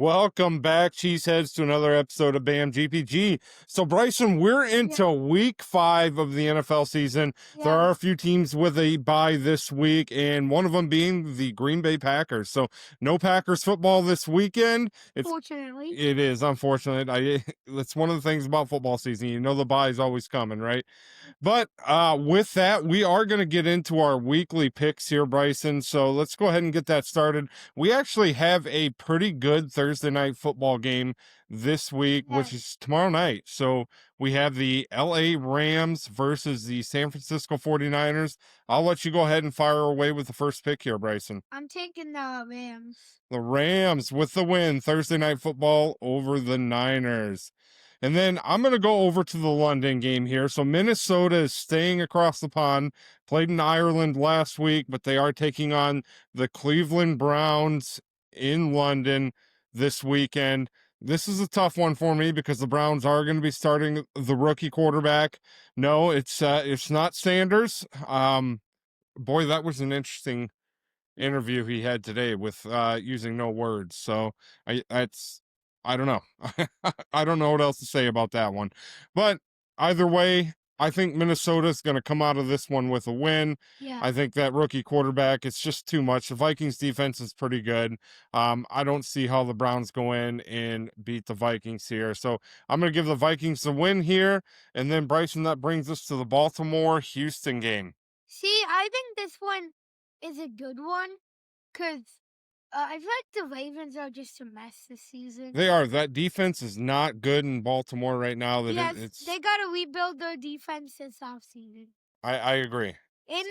Welcome back, Cheeseheads, to another episode of BAM GPG. So, Bryson, we're into week 5 of the NFL season. There are a few teams with a bye this week, and one of them being the Green Bay Packers. So, no Packers football this weekend. Fortunately. It is unfortunate. That's one of the things about football season. You know the bye is always coming, right? But with that, we are going to get into our weekly picks here, Bryson. So let's go ahead and get that started. We actually have a pretty good Thursday night football game this week, which is tomorrow night. So we have the LA Rams versus the San Francisco 49ers. I'll let you go ahead and fire away with the first pick here, Bryson. I'm taking the Rams. The Rams with the win, Thursday night football over the Niners. And then I'm going to go over to the London game here. So Minnesota is staying across the pond, played in Ireland last week, but they are taking on the Cleveland Browns in London this weekend. This is a tough one for me because the Browns are going to be starting the rookie quarterback. No, it's not Sanders. Boy, that was an interesting interview he had today with using no words. So I don't know. I don't know what else to say about that one. But either way, I think Minnesota's going to come out of this one with a win. Yeah. I think that rookie quarterback, it's just too much. The Vikings defense is pretty good. I don't see how the Browns go in and beat the Vikings here. So I'm going to give the Vikings the win here. And then, Bryson, that brings us to the Baltimore-Houston game. See, I think this one is a good one because I feel like the Ravens are just a mess this season. They are. That defense is not good in Baltimore right now. They got to rebuild their defense this offseason. I agree. And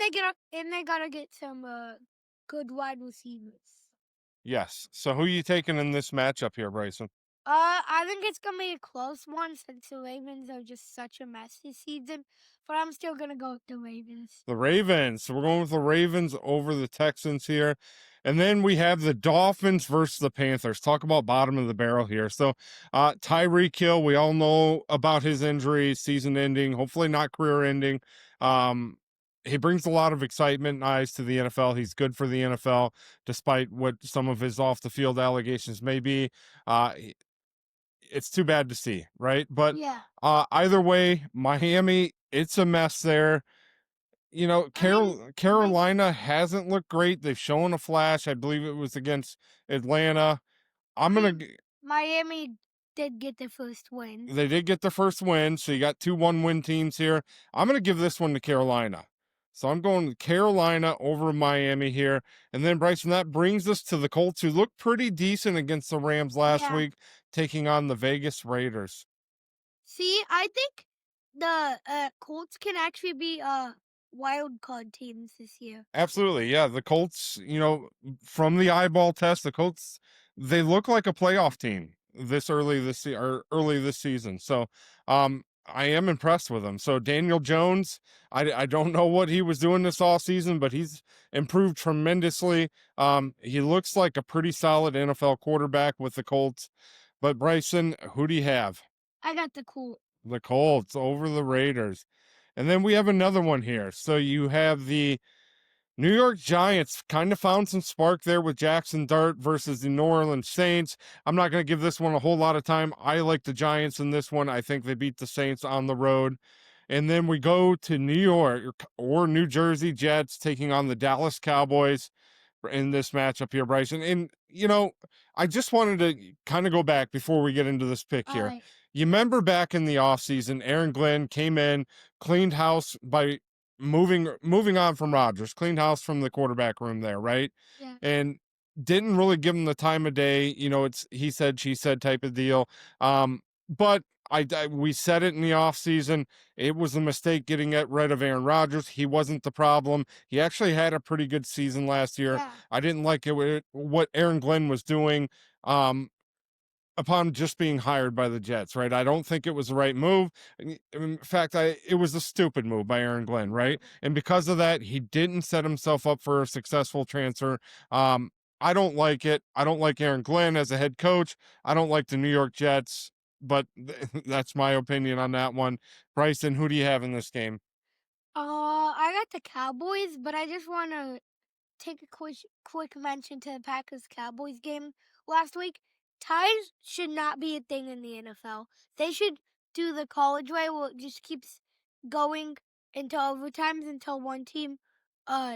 they gotta get some good wide receivers. Yes. So who are you taking in this matchup here, Bryson? I think it's gonna be a close one since the Ravens are just such a mess this season. But I'm still gonna go with the Ravens. The Ravens. So we're going with the Ravens over the Texans here. And then we have the Dolphins versus the Panthers. Talk about bottom of the barrel here. So Tyreek Hill, we all know about his injury, season ending, hopefully not career ending. He brings a lot of excitement and eyes to the NFL. He's good for the NFL, despite what some of his off the field allegations may be. It's too bad to see, right? But either way, Miami, it's a mess there. You know, Carolina hasn't looked great. They've shown a flash. I believe it was against Atlanta. Miami did get the first win. They did get the first win, so you got 2 1-win teams here. I'm going to give this one to Carolina. So I'm going Carolina over Miami here. And then, Bryson, that brings us to the Colts, who looked pretty decent against the Rams last week, taking on the Vegas Raiders. See, I think the Colts can actually be wild card teams this year. Absolutely. Yeah. The Colts, you know, from the eyeball test, the Colts, they look like a playoff team early this season. So, I am impressed with them. So Daniel Jones, I don't know what he was doing this all season, but he's improved tremendously. He looks like a pretty solid NFL quarterback with the Colts. But Bryson, who do you have? I got the Colts. The Colts over the Raiders. And then we have another one here. So you have the New York Giants, kind of found some spark there with Jackson Dart versus the New Orleans Saints. I'm not going to give this one a whole lot of time. I like the Giants in this one. I think they beat the Saints on the road. And then we go to New York or New Jersey Jets taking on the Dallas Cowboys in this matchup here, Bryson. And, you know, I just wanted to kind of go back before we get into this pick here. Right. You remember back in the offseason, Aaron Glenn came in, cleaned house by moving on from Rodgers, cleaned house from the quarterback room there, right? Yeah. And didn't really give him the time of day. You know, it's he said, she said type of deal. But we said it in the offseason. It was a mistake getting rid of Aaron Rodgers. He wasn't the problem. He actually had a pretty good season last year. Yeah. I didn't like what Aaron Glenn was doing. Upon just being hired by the Jets, right? I don't think it was the right move. In fact, it was a stupid move by Aaron Glenn, right? And because of that, he didn't set himself up for a successful transfer. I don't like it. I don't like Aaron Glenn as a head coach. I don't like the New York Jets, but that's my opinion on that one. Bryson, who do you have in this game? I got the Cowboys, but I just want to take a quick mention to the Packers-Cowboys game last week. ties should not be a thing in the NFL. They should do the college way where it just keeps going into overtimes until one team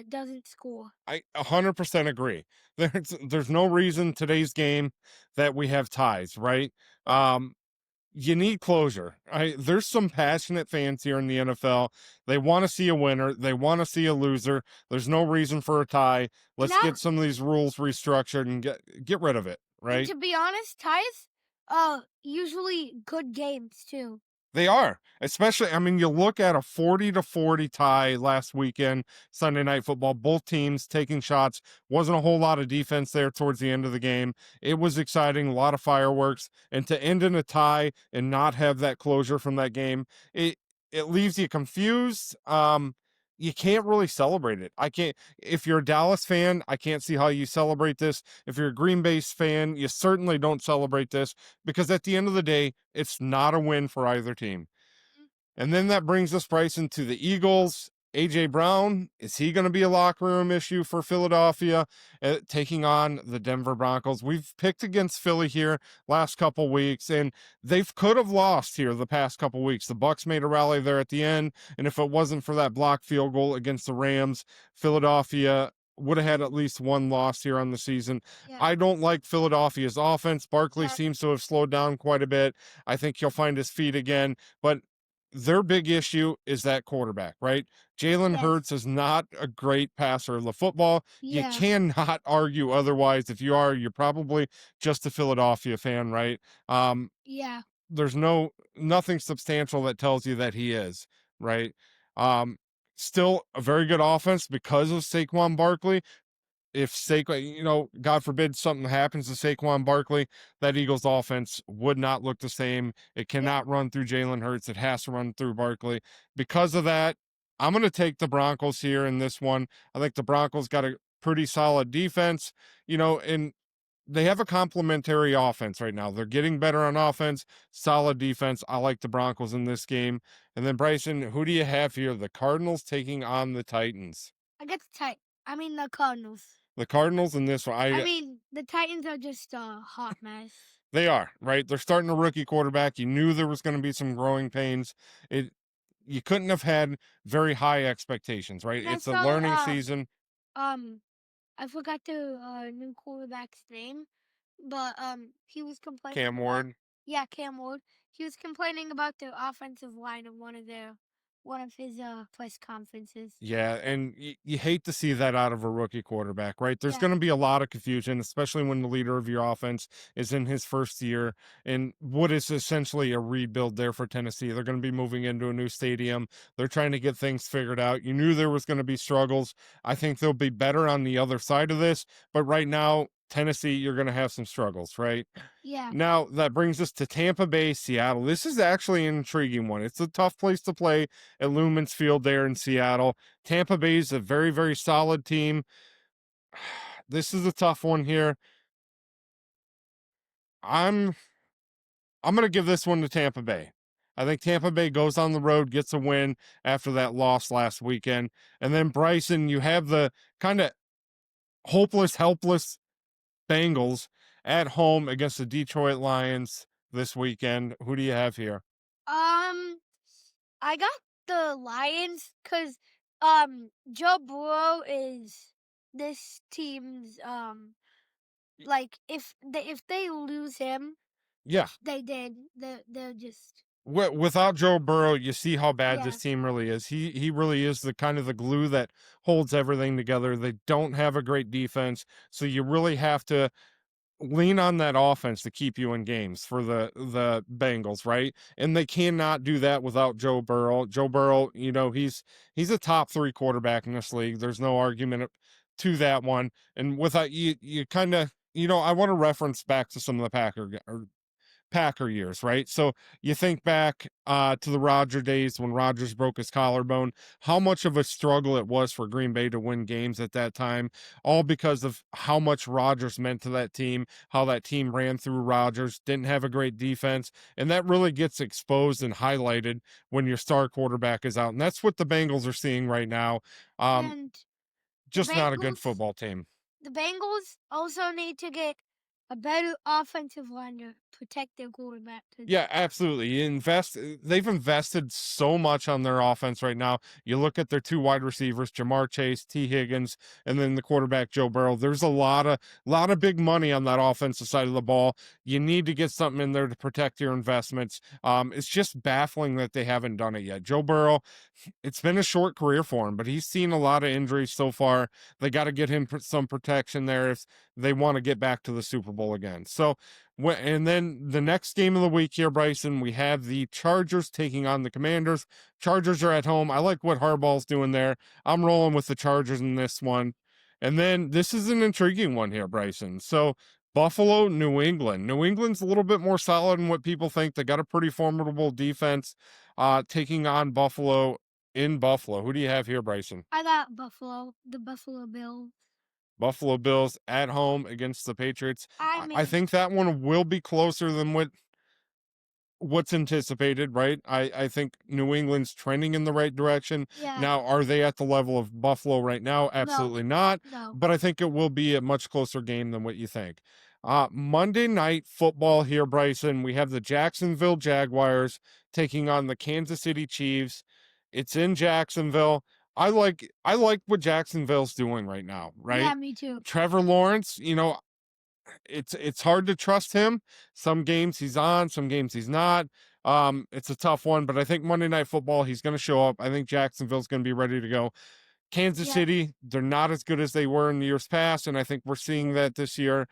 doesn't score. I 100% agree. There's no reason today's game that we have ties, right? Yeah. Um, you need closure. There's some passionate fans here in the NFL. They want to see a winner. They want to see a loser. There's no reason for a tie. And Let's that get some of these rules restructured and get rid of it, and right? to be honest, ties usually good games too. They are, especially. I mean, you look at a 40-40 tie last weekend, Sunday Night Football. Both teams taking shots. Wasn't a whole lot of defense there towards the end of the game. It was exciting, a lot of fireworks, and to end in a tie and not have that closure from that game, it leaves you confused. You can't really celebrate it. I can't. If you're a Dallas fan, I can't see how you celebrate this. If you're a Green Bay fan, you certainly don't celebrate this because at the end of the day, it's not a win for either team. Mm. And then that brings us, Bryson, to the Eagles. AJ Brown, is he going to be a locker room issue for Philadelphia taking on the Denver Broncos? We've picked against Philly here last couple weeks, and they could have lost here the past couple weeks. The Bucks made a rally there at the end, and if it wasn't for that blocked field goal against the Rams, Philadelphia would have had at least one loss here on the season. Yeah. I don't like Philadelphia's offense. Barkley Yeah. seems to have slowed down quite a bit. I think he'll find his feet again, but their big issue is that quarterback, right? Jalen Yes. Hurts is not a great passer of the football. You Yeah. cannot argue otherwise. If you are, you're probably just a Philadelphia fan, right? Yeah. There's nothing substantial that tells you that he is, right? Um, Still a very good offense because of Saquon Barkley. If Saquon, God forbid something happens to Saquon Barkley, that Eagles offense would not look the same. It Yeah. cannot run through Jalen Hurts. It has to run through Barkley. Because of that, I'm going to take the Broncos here in this one. I think the Broncos got a pretty solid defense, and they have a complementary offense right now. They're getting better on offense, solid defense. I like the Broncos in this game. And then, Bryson, who do you have here? The Cardinals taking on the Titans. I get the Cardinals. The Cardinals in this one, I mean, the Titans are just a hot mess. they are, right? They're starting a rookie quarterback. You knew there was going to be some growing pains. You couldn't have had very high expectations, right? And I It's a saw learning season. I forgot the new quarterback's name, but he was complaining Cam about Ward. yeah, Cam Ward. He was complaining about the offensive line in one of his press conferences. Yeah, and you hate to see that out of a rookie quarterback, right? There's Yeah. going to be a lot of confusion, especially when the leader of your offense is in his first year and what is essentially a rebuild there for Tennessee. They're going to be moving into a new stadium. They're trying to get things figured out. You knew there was going to be struggles. I think they'll be better on the other side of this, but right now, Tennessee, you're going to have some struggles, right? Yeah. Now, that brings us to Tampa Bay, Seattle. This is actually an intriguing one. It's a tough place to play at Lumen's Field there in Seattle. Tampa Bay is a very, very solid team. This is a tough one here. I'm going to give this one to Tampa Bay. I think Tampa Bay goes on the road, gets a win after that loss last weekend. And then Bryson, you have the kind of hopeless, helpless Bengals at home against the Detroit Lions this weekend. Who do you have here? I got the Lions because Joe Burrow is this team's like if they lose him, Yeah. they did. They're just Without Joe Burrow, you see how bad this Yeah. team really is. He really is the kind of the glue that holds everything together. They don't have a great defense, so you really have to lean on that offense to keep you in games for the Bengals, right? And they cannot do that without Joe Burrow. Joe Burrow, he's a top 3 quarterback in this league. There's no argument to that one. And without you kind of, I want to reference back to some of the Packer years, right? So you think back to the Roger days when Rodgers broke his collarbone, how much of a struggle it was for Green Bay to win games at that time, all because of how much Rodgers meant to that team, how that team ran through Rodgers, didn't have a great defense, and that really gets exposed and highlighted when your star quarterback is out. And that's what the Bengals are seeing right now. and Just not a good Bengals football team. the Bengals also need to get a better offensive line to protect their quarterback. Yeah, absolutely. They've invested so much on their offense right now. You look at their two wide receivers, Jamar Chase, T. Higgins, and then the quarterback Joe Burrow. There's a lot of big money on that offensive side of the ball. You need to get something in there to protect your investments. It's just baffling that they haven't done it yet. Joe Burrow, it's been a short career for him, but he's seen a lot of injuries so far. They got to get him some protection there if they want to get back to the Super Bowl again. So, and then the next game of the week here, Bryson, we have the Chargers taking on the Commanders. Chargers are at home. I like what Harbaugh's doing there. I'm rolling with the Chargers in this one. And then this is an intriguing one here, Bryson. So, Buffalo, New England. New England's a little bit more solid than what people think. They got a pretty formidable defense taking on Buffalo in Buffalo. Who do you have here, Bryson? I got Buffalo, the Buffalo Bills. Buffalo Bills at home against the Patriots. I I mean, think that one will be closer than what's anticipated, right? I think New England's trending in the right direction. yeah, Now, are they at the level of Buffalo right now? Absolutely not. no, But I think it will be a much closer game than what you think. Monday night football here, Bryson. We have the Jacksonville Jaguars taking on the Kansas City Chiefs. It's in Jacksonville. I like what Jacksonville's doing right now, right? yeah, me too. Trevor Lawrence, it's hard to trust him. Some games he's on, some games he's not. It's a tough one, but I think Monday Night Football he's going to show up. I think Jacksonville's going to be ready to go. Kansas Yeah. City, they're not as good as they were in the years past, and I think we're seeing that this year.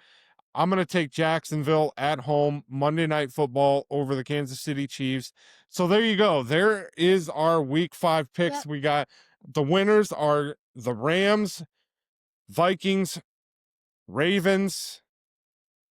I'm going to take Jacksonville at home, Monday Night Football over the Kansas City Chiefs. So there you go. There is our week 5 picks. Yep. We got the winners are the Rams, Vikings, Ravens,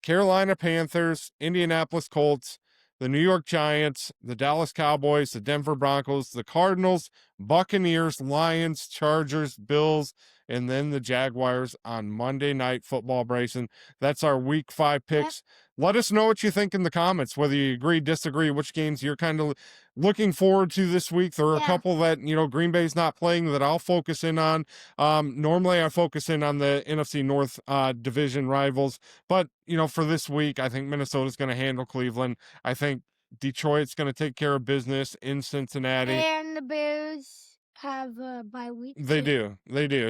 Carolina Panthers, Indianapolis Colts, the New York Giants, the Dallas Cowboys, the Denver Broncos, the Cardinals, Buccaneers, Lions, Chargers, Bills, and then the Jaguars on Monday Night Football, Bryson. That's our week 5 picks. Let us know what you think in the comments, whether you agree, disagree, which games you're kind of looking forward to this week. There are a couple that, Green Bay's not playing that I'll focus in on. Normally I focus in on the NFC North division rivals, but, for this week, I think Minnesota's going to handle Cleveland. I think Detroit's going to take care of business in Cincinnati. And the Bears have a bye week. They do.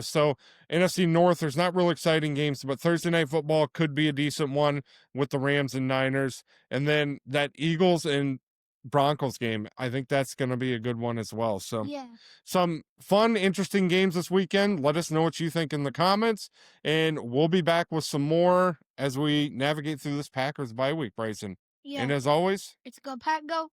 So NFC North, there's not real exciting games, but Thursday Night Football could be a decent one with the Rams and Niners. And then that Eagles and Broncos game, I think that's going to be a good one as well. So some fun, interesting games this weekend. Let us know what you think in the comments, and we'll be back with some more as we navigate through this Packers bye week, Bryson. Yeah. And as always, It's Go Pack Go.